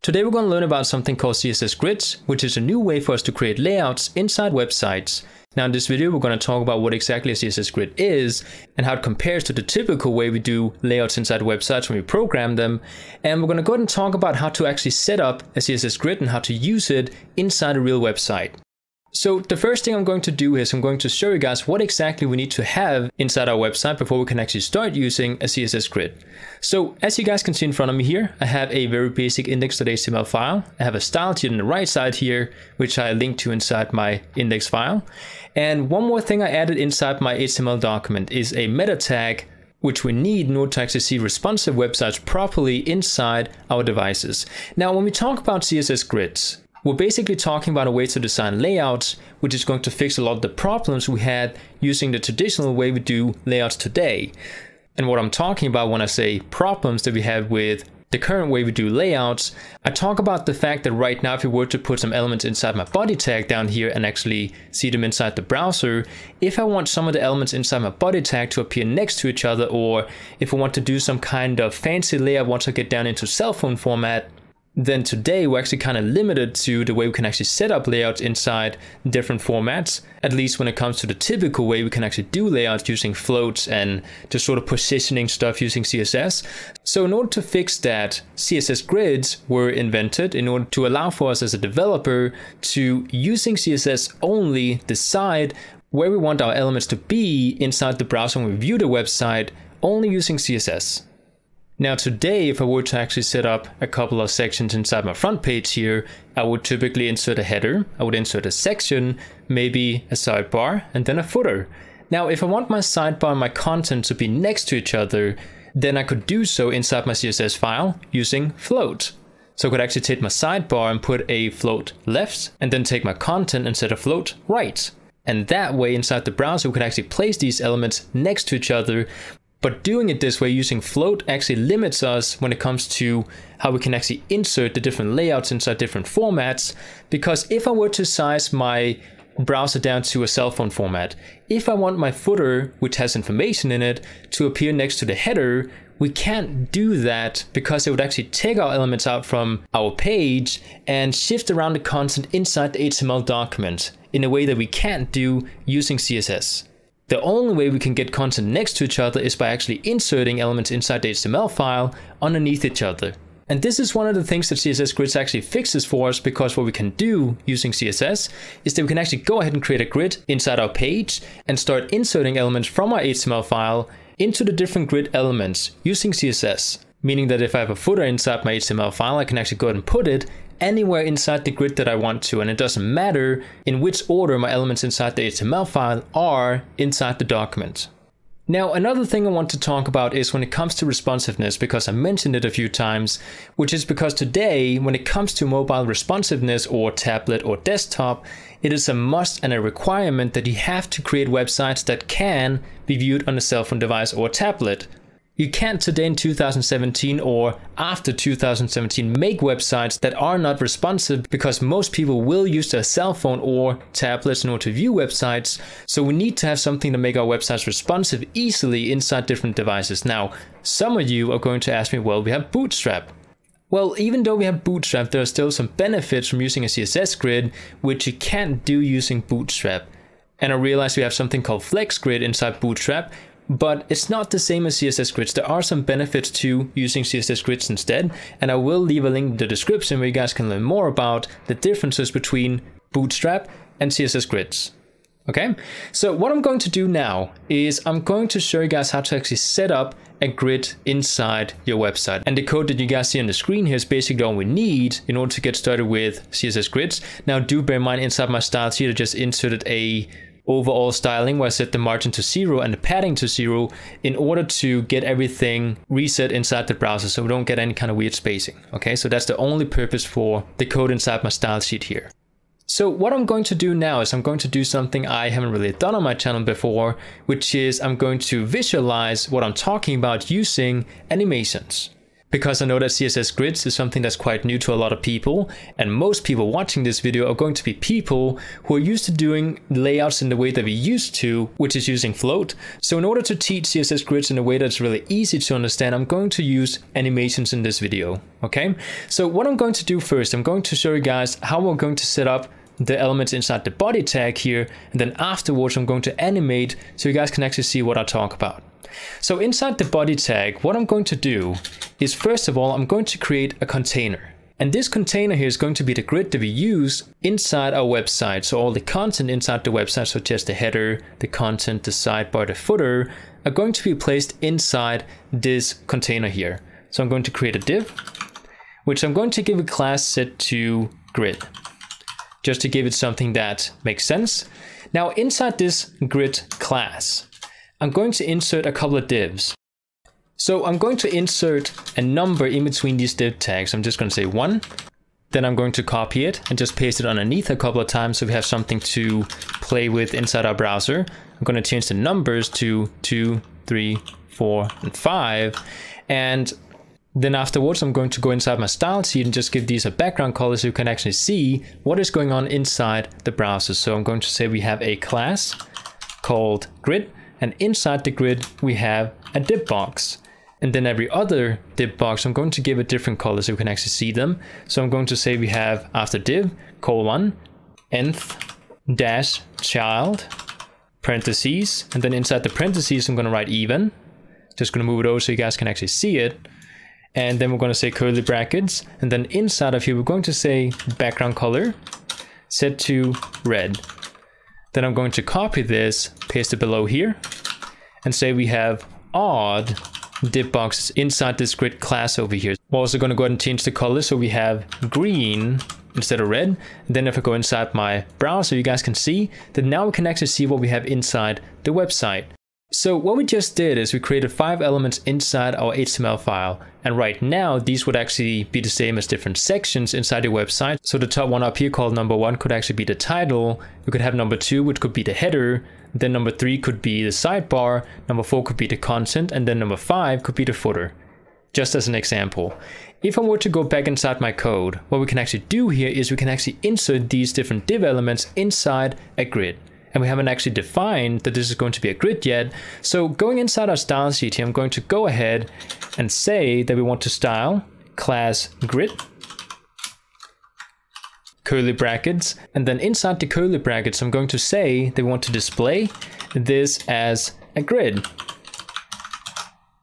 Today we're going to learn about something called CSS grids, which is a new way for us to create layouts inside websites. Now in this video, we're going to talk about what exactly a CSS grid is and how it compares to the typical way we do layouts inside websites when we program them. And we're going to go ahead and talk about how to actually set up a CSS grid and how to use it inside a real website. So the first thing I'm going to do is I'm going to show you guys what exactly we need to have inside our website before we can actually start using a CSS grid. So as you guys can see in front of me here, I have a very basic index.html file. I have a style sheet on the right side here, which I linked to inside my index file. And one more thing I added inside my HTML document is a meta tag, which we need in order to actually see responsive websites properly inside our devices. Now, when we talk about CSS grids, we're basically talking about a way to design layouts, which is going to fix a lot of the problems we had using the traditional way we do layouts today. And what I'm talking about when I say problems that we have with the current way we do layouts, I talk about the fact that right now, if we were to put some elements inside my body tag down here and actually see them inside the browser, if I want some of the elements inside my body tag to appear next to each other, or if I want to do some kind of fancy layout once I get down into cell phone format, then today we're actually kind of limited to the way we can actually set up layouts inside different formats, at least when it comes to the typical way we can actually do layouts using floats and just sort of positioning stuff using CSS. So in order to fix that, CSS grids were invented in order to allow for us as a developer to, using CSS only, decide where we want our elements to be inside the browser when we view the website, only using CSS. Now today, if I were to actually set up a couple of sections inside my front page here, I would typically insert a header, I would insert a section, maybe a sidebar, and then a footer. Now, if I want my sidebar and my content to be next to each other, then I could do so inside my CSS file using float. So I could actually take my sidebar and put a float left, and then take my content and set a float right. And that way inside the browser, we could actually place these elements next to each other. But doing it this way using float actually limits us when it comes to how we can actually insert the different layouts inside different formats. Because if I were to size my browser down to a cell phone format, if I want my footer, which has information in it, to appear next to the header, we can't do that because it would actually take our elements out from our page and shift around the content inside the HTML document in a way that we can't do using CSS. The only way we can get content next to each other is by actually inserting elements inside the HTML file underneath each other. And this is one of the things that CSS grids actually fixes for us, because what we can do using CSS is that we can actually go ahead and create a grid inside our page and start inserting elements from our HTML file into the different grid elements using CSS. Meaning that if I have a footer inside my HTML file, I can actually go ahead and put it anywhere inside the grid that I want to, and it doesn't matter in which order my elements inside the HTML file are inside the document. Now, another thing I want to talk about is when it comes to responsiveness, because I mentioned it a few times, which is because today, when it comes to mobile responsiveness or tablet or desktop, it is a must and a requirement that you have to create websites that can be viewed on a cell phone device or tablet. You can't today in 2017 or after 2017 make websites that are not responsive, because most people will use their cell phone or tablets in order to view websites. So we need to have something to make our websites responsive easily inside different devices. Now, some of you are going to ask me, well, we have Bootstrap. Well, even though we have Bootstrap, there are still some benefits from using a CSS grid, which you can't do using Bootstrap. And I realize we have something called Flex Grid inside Bootstrap, but it's not the same as CSS grids. There are some benefits to using CSS grids instead, and I will leave a link in the description where you guys can learn more about the differences between Bootstrap and CSS grids. Okay, so what I'm going to do now is I'm going to show you guys how to actually set up a grid inside your website. And the code that you guys see on the screen here is basically all we need in order to get started with CSS grids. Now, do bear in mind, inside my styles here, I just inserted a overall styling where I set the margin to 0 and the padding to 0 in order to get everything reset inside the browser so we don't get any kind of weird spacing. Okay, so that's the only purpose for the code inside my style sheet here. So what I'm going to do now is I'm going to do something I haven't really done on my channel before, which is I'm going to visualize what I'm talking about using animations. because I know that CSS grids is something that's quite new to a lot of people, and most people watching this video are going to be people who are used to doing layouts in the way that we used to, which is using float. So in order to teach CSS grids in a way that's really easy to understand, I'm going to use animations in this video, okay? So what I'm going to do first, I'm going to show you guys how we're going to set up the elements inside the body tag here, and then afterwards I'm going to animate so you guys can actually see what I talk about. So inside the body tag, what I'm going to do is, first of all, I'm going to create a container. And this container here is going to be the grid that we use inside our website. So all the content inside the website, such as the header, the content, the sidebar, the footer, are going to be placed inside this container here. So I'm going to create a div, which I'm going to give a class set to grid, just to give it something that makes sense. Now inside this grid class, I'm going to insert a couple of divs. So I'm going to insert a number in between these div tags. I'm just going to say 1. Then I'm going to copy it and just paste it underneath a couple of times so we have something to play with inside our browser. I'm going to change the numbers to 2, 3, 4, and 5. And then afterwards, I'm going to go inside my style sheet and just give these a background color so you can actually see what is going on inside the browser. So I'm going to say we have a class called grid. And inside the grid, we have a div box. And then every other div box, I'm going to give a different color so you can actually see them. So I'm going to say we have after div, colon, nth dash child, parentheses. And then inside the parentheses, I'm going to write even. Just going to move it over so you guys can actually see it. And then we're going to say curly brackets. And then inside of here, we're going to say background color set to red. Then I'm going to copy this, paste it below here, and say we have odd div boxes inside this grid class over here. We're also going to go ahead and change the color so we have green instead of red. And then if I go inside my browser, you guys can see that now we can actually see what we have inside the website. So what we just did is we created 5 elements inside our HTML file. And right now, these would actually be the same as different sections inside the website. So the top one up here called number 1 could actually be the title. We could have number 2, which could be the header. Then number 3 could be the sidebar. Number 4 could be the content. And then number 5 could be the footer. Just as an example. If I were to go back inside my code, what we can actually do here is we can actually insert these different div elements inside a grid. And we haven't actually defined that this is going to be a grid yet. So going inside our style sheet here, I'm going to go ahead and say that we want to style class grid, curly brackets. And then inside the curly brackets, I'm going to say that we want to display this as a grid.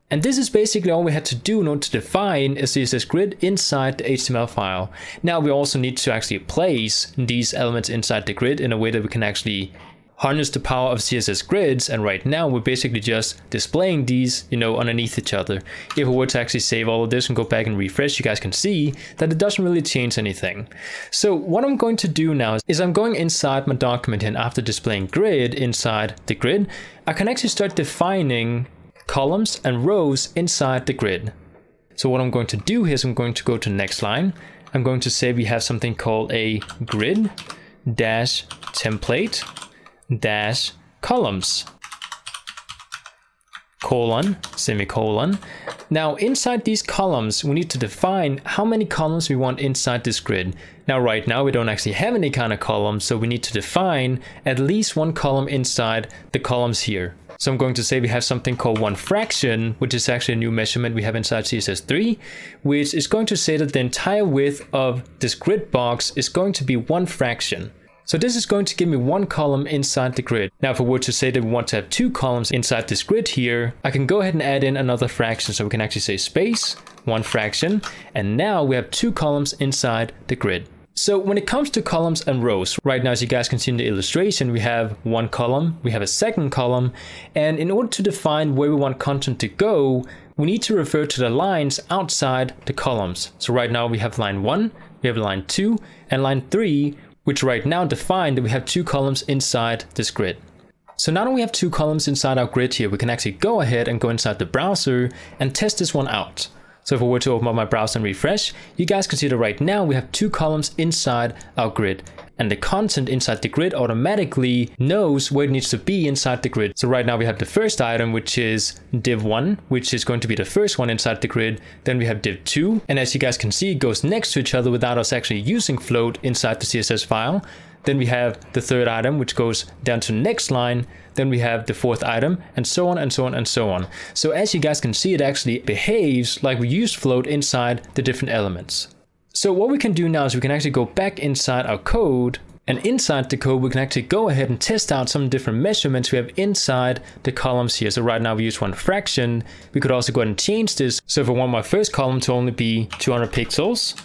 And this is basically all we had to do in order to define a CSS grid inside the HTML file. Now we also need to actually place these elements inside the grid in a way that we can actually harness the power of CSS grids, and right now we're basically just displaying these, underneath each other. If we were to actually save all of this and go back and refresh, you guys can see that it doesn't really change anything. So what I'm going to do now is I'm going inside my document, and after displaying grid inside the grid, I can actually start defining columns and rows inside the grid. So what I'm going to do here is I'm going to go to the next line. I'm going to say we have something called a grid dash template dash columns, colon, semicolon. Now inside these columns, we need to define how many columns we want inside this grid. Now right now we don't actually have any kind of columns, so we need to define at least one column inside the columns here. So I'm going to say we have something called 1 fraction, which is actually a new measurement we have inside CSS3, which is going to say that the entire width of this grid box is going to be 1 fraction. So this is going to give me 1 column inside the grid. Now if I were to say that we want to have 2 columns inside this grid here, I can go ahead and add in another fraction. So we can actually say space, 1 fraction, and now we have 2 columns inside the grid. So when it comes to columns and rows, right now as you guys can see in the illustration, we have 1 column, we have a second column, and in order to define where we want content to go, we need to refer to the lines outside the columns. So right now we have line 1, we have line 2, and line 3, which right now define that we have 2 columns inside this grid. So now that we have 2 columns inside our grid here, we can actually go ahead and go inside the browser and test this one out. So if I were to open up my browser and refresh, you guys can see that right now we have 2 columns inside our grid. And the content inside the grid automatically knows where it needs to be inside the grid. So right now we have the first item, which is div 1, which is going to be the first one inside the grid. Then we have div 2. And as you guys can see, it goes next to each other without us actually using float inside the CSS file. Then we have the third item, which goes down to the next line. Then we have the fourth item, and so on and so on and so on. So as you guys can see, it actually behaves like we used float inside the different elements. So what we can do now is we can actually go back inside our code, and inside the code we can actually go ahead and test out some different measurements we have inside the columns here. So right now we use 1 fraction. We could also go ahead and change this. So if I want my first column to only be 200 pixels,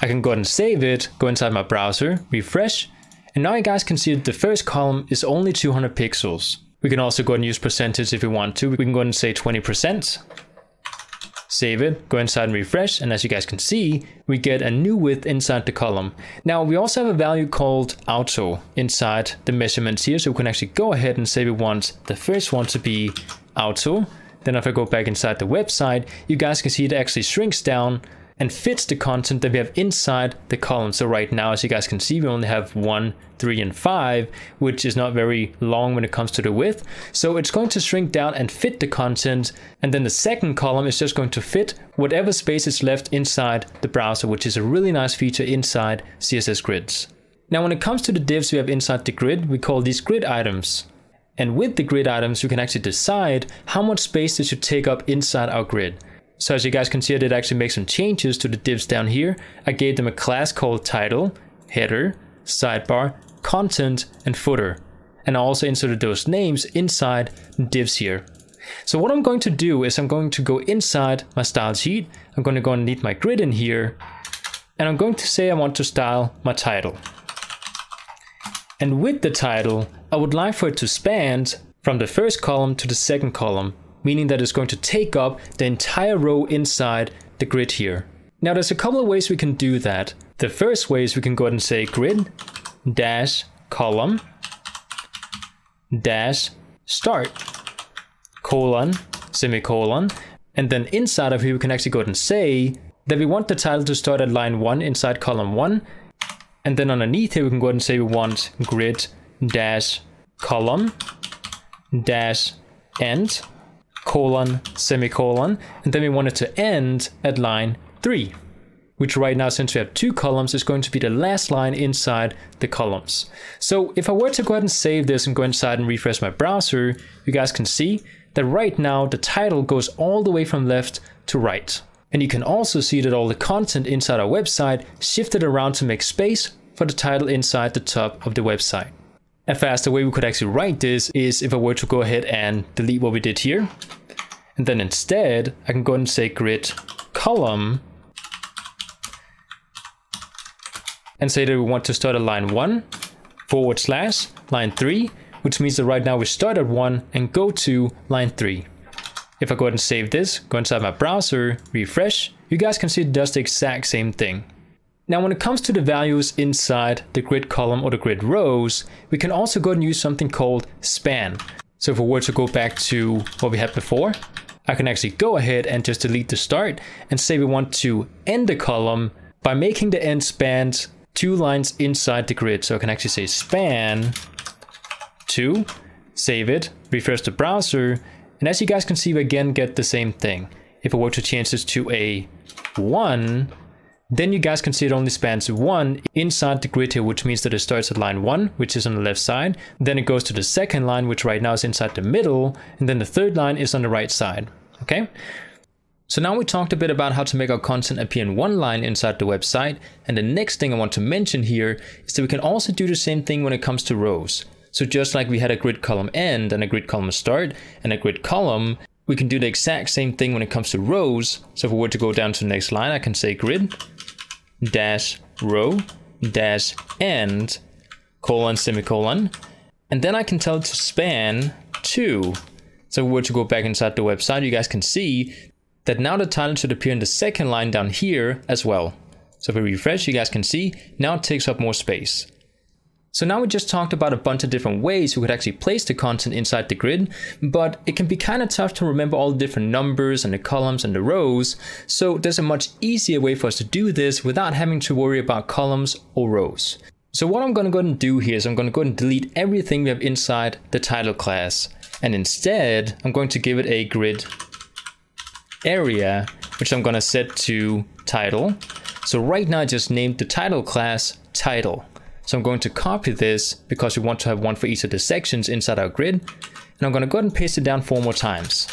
I can go ahead and save it, go inside my browser, refresh, and now you guys can see that the first column is only 200 pixels. We can also go ahead and use percentage if we want to. We can go ahead and say 20%. Save it, go inside and refresh, and as you guys can see, we get a new width inside the column. Now we also have a value called auto inside the measurements here, so we can actually go ahead and say we want the first one to be auto. Then if I go back inside the website, you guys can see it actually shrinks down and fits the content that we have inside the column. So right now, as you guys can see, we only have 1, 3, and 5, which is not very long when it comes to the width. So it's going to shrink down and fit the content. And then the second column is just going to fit whatever space is left inside the browser, which is a really nice feature inside CSS grids. Now, when it comes to the divs we have inside the grid, we call these grid items. And with the grid items, we can actually decide how much space they should take up inside our grid. So as you guys can see, I did actually make some changes to the divs down here. I gave them a class called title, header, sidebar, content, and footer. And I also inserted those names inside divs here. So what I'm going to do is I'm going to go inside my style sheet. I'm going to go underneath my grid in here. And I'm going to say I want to style my title. And with the title, I would like for it to span from the first column to the second column, meaning that it's going to take up the entire row inside the grid here. Now there's a couple of ways we can do that. The first way is we can go ahead and say grid dash column dash start colon semicolon, and then inside of here we can actually go ahead and say that we want the title to start at line 1 inside column 1, and then underneath here we can go ahead and say we want grid dash column dash end colon semicolon, and then we want it to end at line 3, which right now, since we have 2 columns, is going to be the last line inside the columns. So if I were to go ahead and save this and go inside and refresh my browser, you guys can see that right now the title goes all the way from left to right. And you can also see that all the content inside our website shifted around to make space for the title inside the top of the website. A faster way we could actually write this is if I were to go ahead and delete what we did here. And then instead, I can go ahead and say grid column and say that we want to start at line 1 / line 3, which means that right now we start at 1 and go to line 3. If I go ahead and save this, go inside my browser, refresh, you guys can see it does the exact same thing. Now, when it comes to the values inside the grid column or the grid rows, we can also go and use something called span. So if we were to go back to what we had before, I can actually go ahead and just delete the start and say we want to end the column by making the end span 2 lines inside the grid. So I can actually say span 2, save it, refresh the browser, and as you guys can see, we again get the same thing. If I were to change this to a 1, then you guys can see it only spans 1 inside the grid here, which means that it starts at line 1, which is on the left side. Then it goes to the second line, which right now is inside the middle. And then the third line is on the right side. Okay. So now we talked a bit about how to make our content appear in one line inside the website. And the next thing I want to mention here is that we can also do the same thing when it comes to rows. So just like we had a grid column end and a grid column start and a grid column, we can do the exact same thing when it comes to rows. So if we were to go down to the next line, I can say grid dash row dash end colon semicolon, and then I can tell it to span 2. So if we were to go back inside the website, you guys can see that now the title should appear in the second line down here as well. So if we refresh, you guys can see now it takes up more space. So now we just talked about a bunch of different ways we could actually place the content inside the grid, but it can be kind of tough to remember all the different numbers and the columns and the rows. So there's a much easier way for us to do this without having to worry about columns or rows. So what I'm going to go ahead and do here is I'm going to go ahead and delete everything we have inside the title class. And instead, I'm going to give it a grid area, which I'm going to set to title. So right now I just named the title class title. So I'm going to copy this because we want to have one for each of the sections inside our grid. And I'm going to go ahead and paste it down 4 more times.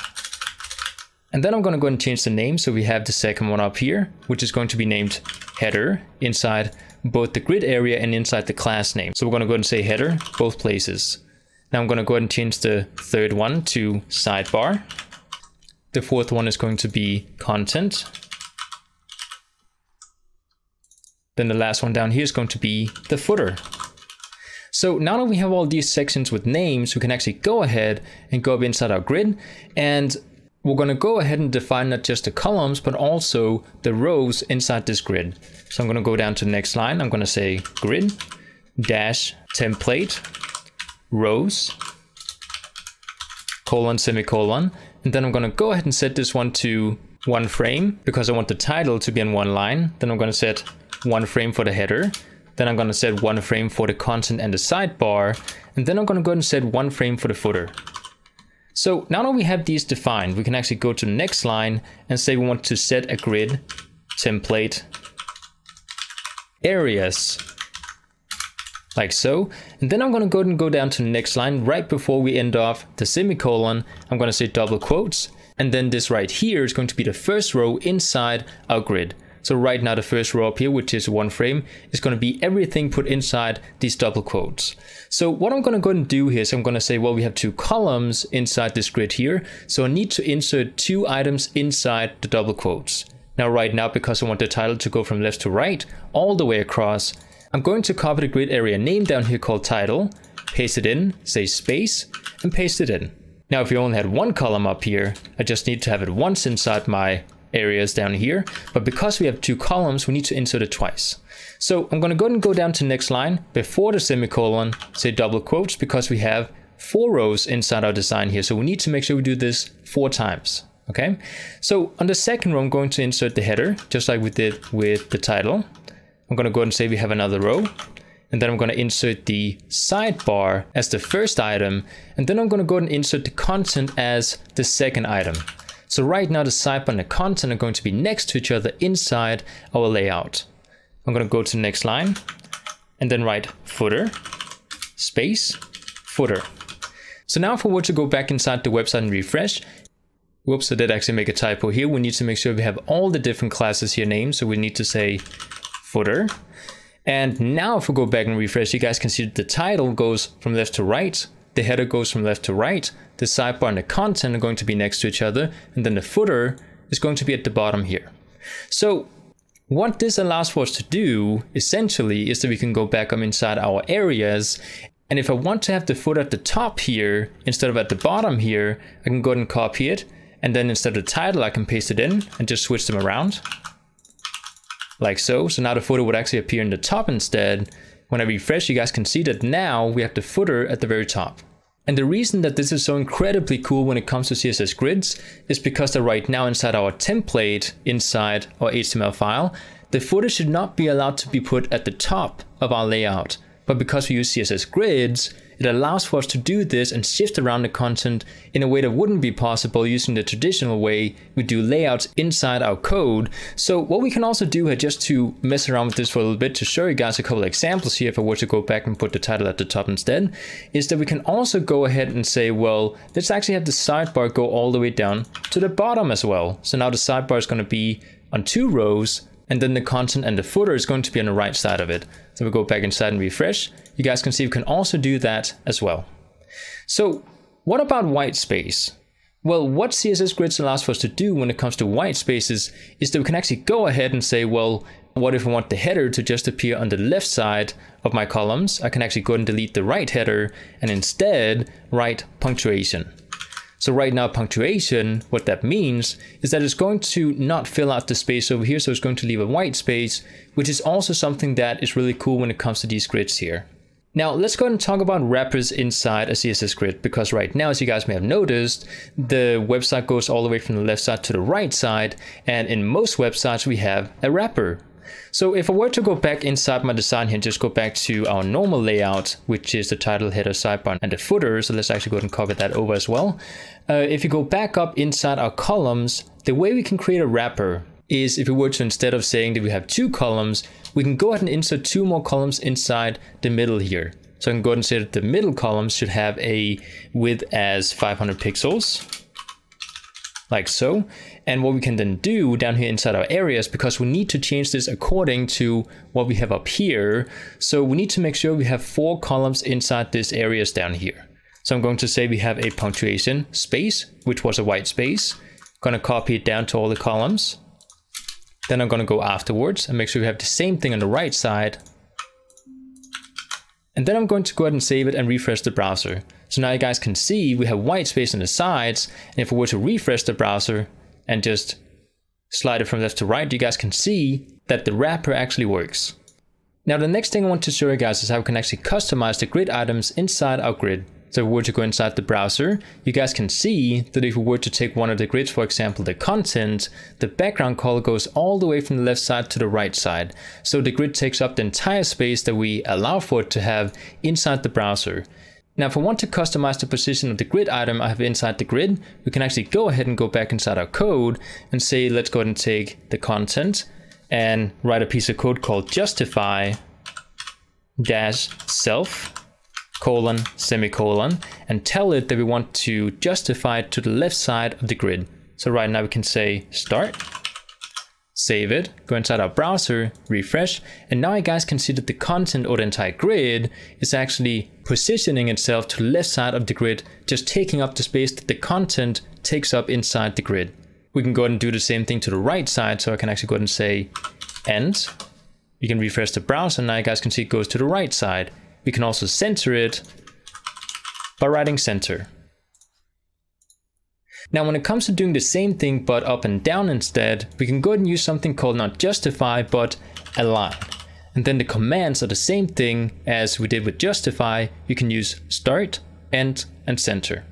And then I'm going to go ahead and change the name. So we have the second one up here, which is going to be named header inside both the grid area and inside the class name. So we're going to go ahead and say header both places. Now I'm going to go ahead and change the third one to sidebar. The fourth one is going to be content. Then the last one down here is going to be the footer. So now that we have all these sections with names, we can actually go ahead and go up inside our grid, and we're going to go ahead and define not just the columns, but also the rows inside this grid. So I'm going to go down to the next line. I'm going to say grid dash template rows colon semicolon, and then I'm going to go ahead and set this one to 1 frame because I want the title to be in 1 line. Then I'm going to set 1 frame for the header. Then I'm going to set 1 frame for the content and the sidebar. And then I'm going to go ahead and set 1 frame for the footer. So now that we have these defined, we can actually go to the next line and say we want to set a grid template areas like so. And then I'm going to go ahead and go down to the next line right before we end off the semicolon. I'm going to say double quotes. And then this right here is going to be the first row inside our grid. So right now the first row up here, which is 1 frame, is going to be everything put inside these double quotes. So what I'm going to go ahead and do here is I'm going to say, well, we have 2 columns inside this grid here. So I need to insert 2 items inside the double quotes. Now right now, because I want the title to go from left to right all the way across, I'm going to copy the grid area name down here called title, paste it in, say space, and paste it in. Now if you only had 1 column up here, I just need to have it once inside my areas down here, but because we have 2 columns, we need to insert it twice. So I'm going to go ahead and go down to the next line before the semicolon, say double quotes, because we have 4 rows inside our design here. So we need to make sure we do this 4 times. Okay. So on the second row, I'm going to insert the header, just like we did with the title. I'm going to go ahead and say we have another row. And then I'm going to insert the sidebar as the first item. And then I'm going to go ahead and insert the content as the second item. So right now the sidebar and the content are going to be next to each other inside our layout. I'm going to go to the next line and then write footer, space, footer. So now if we were to go back inside the website and refresh, whoops, I did actually make a typo here. We need to make sure we have all the different classes here named. So we need to say footer. And now if we go back and refresh, you guys can see that the title goes from left to right. The header goes from left to right. The sidebar and the content are going to be next to each other. And then the footer is going to be at the bottom here. So what this allows for us to do essentially is that we can go back up inside our areas. And if I want to have the footer at the top here instead of at the bottom here, I can go ahead and copy it. And then instead of the title, I can paste it in and just switch them around like so. So now the footer would actually appear in the top instead. When I refresh, you guys can see that now we have the footer at the very top. And the reason that this is so incredibly cool when it comes to CSS grids is because that right now inside our template, inside our HTML file, the footer should not be allowed to be put at the top of our layout. But because we use CSS grids, it allows for us to do this and shift around the content in a way that wouldn't be possible using the traditional way we do layouts inside our code. So what we can also do here, just to mess around with this for a little bit, to show you guys a couple of examples here, if I were to go back and put the title at the top instead, is that we can also go ahead and say, well, let's actually have the sidebar go all the way down to the bottom as well. So now the sidebar is going to be on 2 rows, and then the content and the footer is going to be on the right side of it. So we go back inside and refresh. You guys can see we can also do that as well. So what about white space? Well, what CSS grids allows for us to do when it comes to white spaces is that we can actually go ahead and say, well, what if I want the header to just appear on the left side of my columns? I can actually go ahead and delete the right header and instead write punctuation. So right now, punctuation, what that means is that it's going to not fill out the space over here. So it's going to leave a white space, which is also something that is really cool when it comes to these grids here. Now let's go ahead and talk about wrappers inside a CSS grid, because right now, as you guys may have noticed, the website goes all the way from the left side to the right side, and in most websites we have a wrapper. So if I were to go back inside my design here and just go back to our normal layout, which is the title, header, sidebar, and the footer, so let's actually go ahead and copy that over as well. If you go back up inside our columns, the way we can create a wrapper is if we were to, instead of saying that we have 2 columns, we can go ahead and insert 2 more columns inside the middle here. So I can go ahead and say that the middle column should have a width as 500 pixels, like so. And what we can then do down here inside our areas, because we need to change this according to what we have up here. So we need to make sure we have 4 columns inside these areas down here. So I'm going to say we have a punctuation space, which was a white space. I'm going to copy it down to all the columns. Then I'm going to go afterwards and make sure we have the same thing on the right side. And then I'm going to go ahead and save it and refresh the browser. So now you guys can see we have white space on the sides. And if we were to refresh the browser and just slide it from left to right, you guys can see that the wrapper actually works. Now the next thing I want to show you guys is how we can actually customize the grid items inside our grid. So if we were to go inside the browser, you guys can see that if we were to take one of the grids, for example, the content, the background color goes all the way from the left side to the right side. So the grid takes up the entire space that we allow for it to have inside the browser. Now, if I want to customize the position of the grid item I have inside the grid, we can actually go ahead and go back inside our code and say, let's go ahead and take the content and write a piece of code called justify-self, semicolon, and tell it that we want to justify it to the left side of the grid. So right now we can say start, save it, go inside our browser, refresh, and now you guys can see that the content or the entire grid is actually positioning itself to the left side of the grid, just taking up the space that the content takes up inside the grid. We can go ahead and do the same thing to the right side, so I can actually go ahead and say end. You can refresh the browser, and now you guys can see it goes to the right side. We can also center it by writing center. Now, when it comes to doing the same thing but up and down instead, we can go ahead and use something called not justify but align. And then the commands are the same thing as we did with justify. You can use start, end, and center.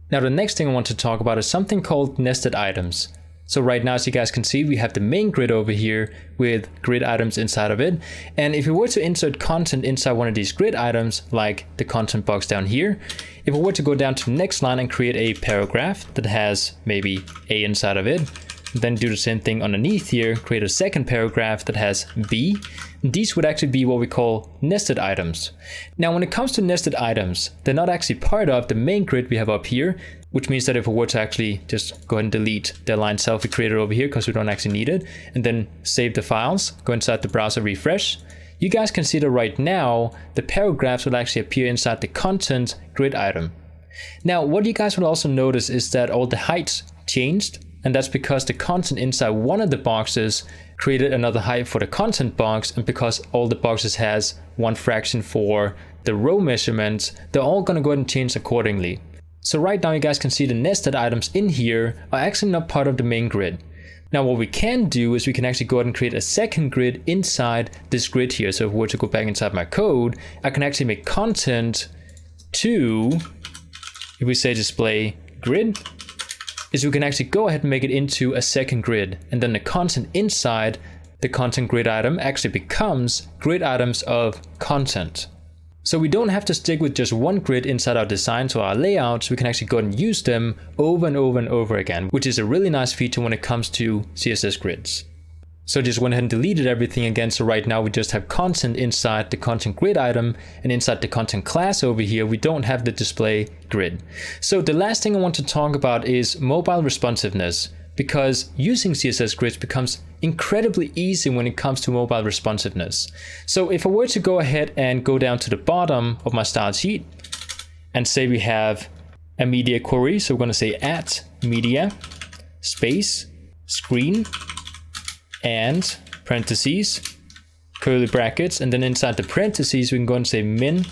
Now, the next thing I want to talk about is something called nested items. So right now, as you guys can see, we have the main grid over here with grid items inside of it. And if we were to insert content inside one of these grid items, like the content box down here, if we were to go down to the next line and create a paragraph that has maybe A inside of it, then do the same thing underneath here, create a second paragraph that has B. These would actually be what we call nested items. Now, when it comes to nested items, they're not actually part of the main grid we have up here, which means that if we were to actually just go ahead and delete the line itself we created over here because we don't actually need it, and then save the files, go inside the browser, refresh, you guys can see that right now, the paragraphs will actually appear inside the content grid item. Now, what you guys will also notice is that all the heights changed, and that's because the content inside one of the boxes created another height for the content box, and because all the boxes has one fraction for the row measurements, they're all gonna go ahead and change accordingly. So right now you guys can see the nested items in here are actually not part of the main grid. Now what we can do is we can actually go ahead and create a second grid inside this grid here. So if we were to go back inside my code, I can actually make content to, if we say display grid, is we can actually go ahead and make it into a second grid. And then the content inside the content grid item actually becomes grid items of content. So we don't have to stick with just one grid inside our designs or our layouts. We can actually go and use them over and over and over again, which is a really nice feature when it comes to CSS grids. So I just went ahead and deleted everything again. So right now we just have content inside the content grid item, and inside the content class over here, we don't have the display grid. So the last thing I want to talk about is mobile responsiveness, because using CSS grids becomes incredibly easy when it comes to mobile responsiveness. So if I were to go ahead and go down to the bottom of my style sheet and say we have a media query, so we're going to say at media space screen and parentheses, curly brackets, and then inside the parentheses we can go and say min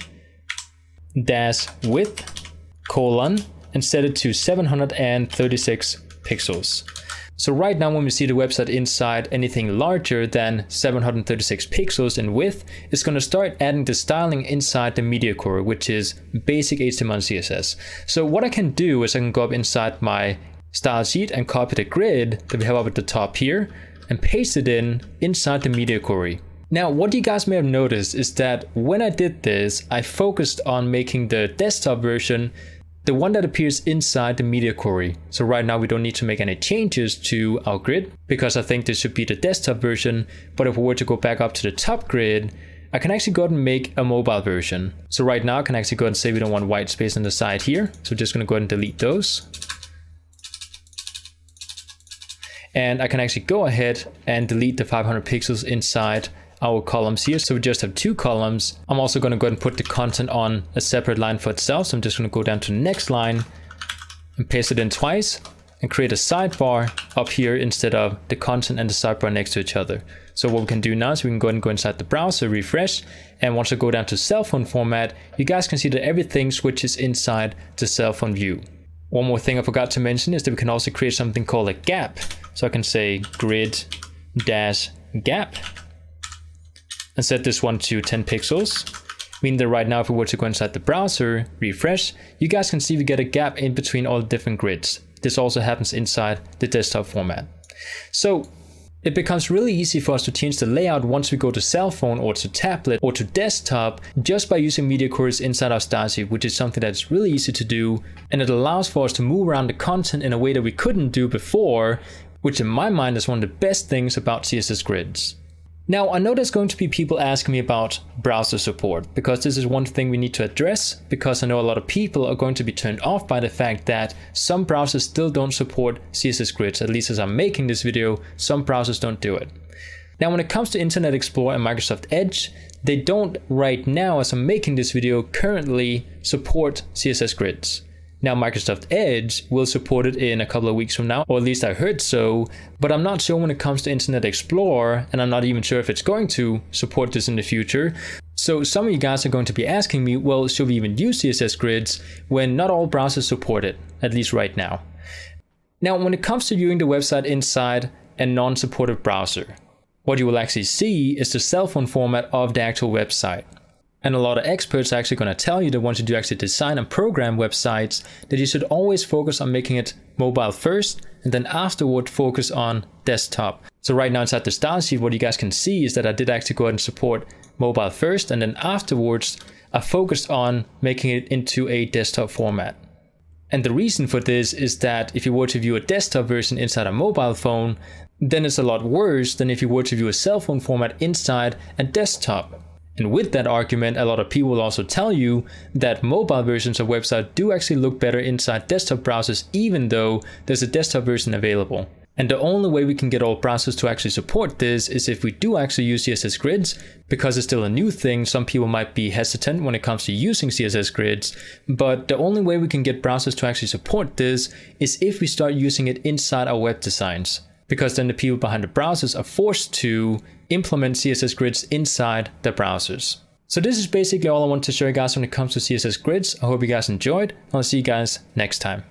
dash width colon and set it to 736 pixels. So right now when we see the website inside anything larger than 736 pixels in width, it's going to start adding the styling inside the media core, which is basic HTML and CSS. So what I can do is I can go up inside my style sheet and copy the grid that we have up at the top here and paste it inside the media query. Now, what you guys may have noticed is that when I did this, I focused on making the desktop version the one that appears inside the media query. So right now we don't need to make any changes to our grid because I think this should be the desktop version. But if we were to go back up to the top grid, I can actually go ahead and make a mobile version. So right now I can actually go ahead and say we don't want white space on the side here. So we're just going to go ahead and delete those. And I can actually go ahead and delete the 500 pixels inside our columns here. So we just have 2 columns. I'm also going to go ahead and put the content on a separate line for itself. So I'm just going to go down to the next line and paste it in twice and create a sidebar up here instead of the content and the sidebar next to each other. So what we can do now is we can go ahead and go inside the browser, refresh, and once I go down to cell phone format, you guys can see that everything switches inside the cell phone view. One more thing I forgot to mention is that we can also create something called a gap. So I can say grid-gap and set this one to 10 pixels. Meaning that right now, if we were to go inside the browser, refresh, you guys can see we get a gap in between all the different grids. This also happens inside the desktop format. So it becomes really easy for us to change the layout once we go to cell phone or to tablet or to desktop just by using media queries inside our style sheet, which is something that's really easy to do. And it allows for us to move around the content in a way that we couldn't do before, which in my mind is one of the best things about CSS grids. Now, I know there's going to be people asking me about browser support because this is one thing we need to address, because I know a lot of people are going to be turned off by the fact that some browsers still don't support CSS grids. At least as I'm making this video, some browsers don't do it. Now, when it comes to Internet Explorer and Microsoft Edge, they don't right now, as I'm making this video, currently support CSS grids. Now, Microsoft Edge will support it in a couple of weeks from now, or at least I heard so, but I'm not sure when it comes to Internet Explorer, and I'm not even sure if it's going to support this in the future. So some of you guys are going to be asking me, well, should we even use CSS grids when not all browsers support it, at least right now? Now, when it comes to viewing the website inside a non-supportive browser, what you will actually see is the cell phone format of the actual website. And a lot of experts are actually going to tell you that once you do actually design and program websites, that you should always focus on making it mobile first, and then afterward focus on desktop. So right now inside the style sheet, what you guys can see is that I did actually go ahead and support mobile first, and then afterwards I focused on making it into a desktop format. And the reason for this is that if you were to view a desktop version inside a mobile phone, then it's a lot worse than if you were to view a cell phone format inside a desktop. And with that argument, a lot of people will also tell you that mobile versions of websites do actually look better inside desktop browsers, even though there's a desktop version available. And the only way we can get all browsers to actually support this is if we do actually use CSS grids, because it's still a new thing. Some people might be hesitant when it comes to using CSS grids, but the only way we can get browsers to actually support this is if we start using it inside our web designs, because then the people behind the browsers are forced to implement CSS grids inside their browsers. So this is basically all I want to show you guys when it comes to CSS grids. I hope you guys enjoyed. I'll see you guys next time.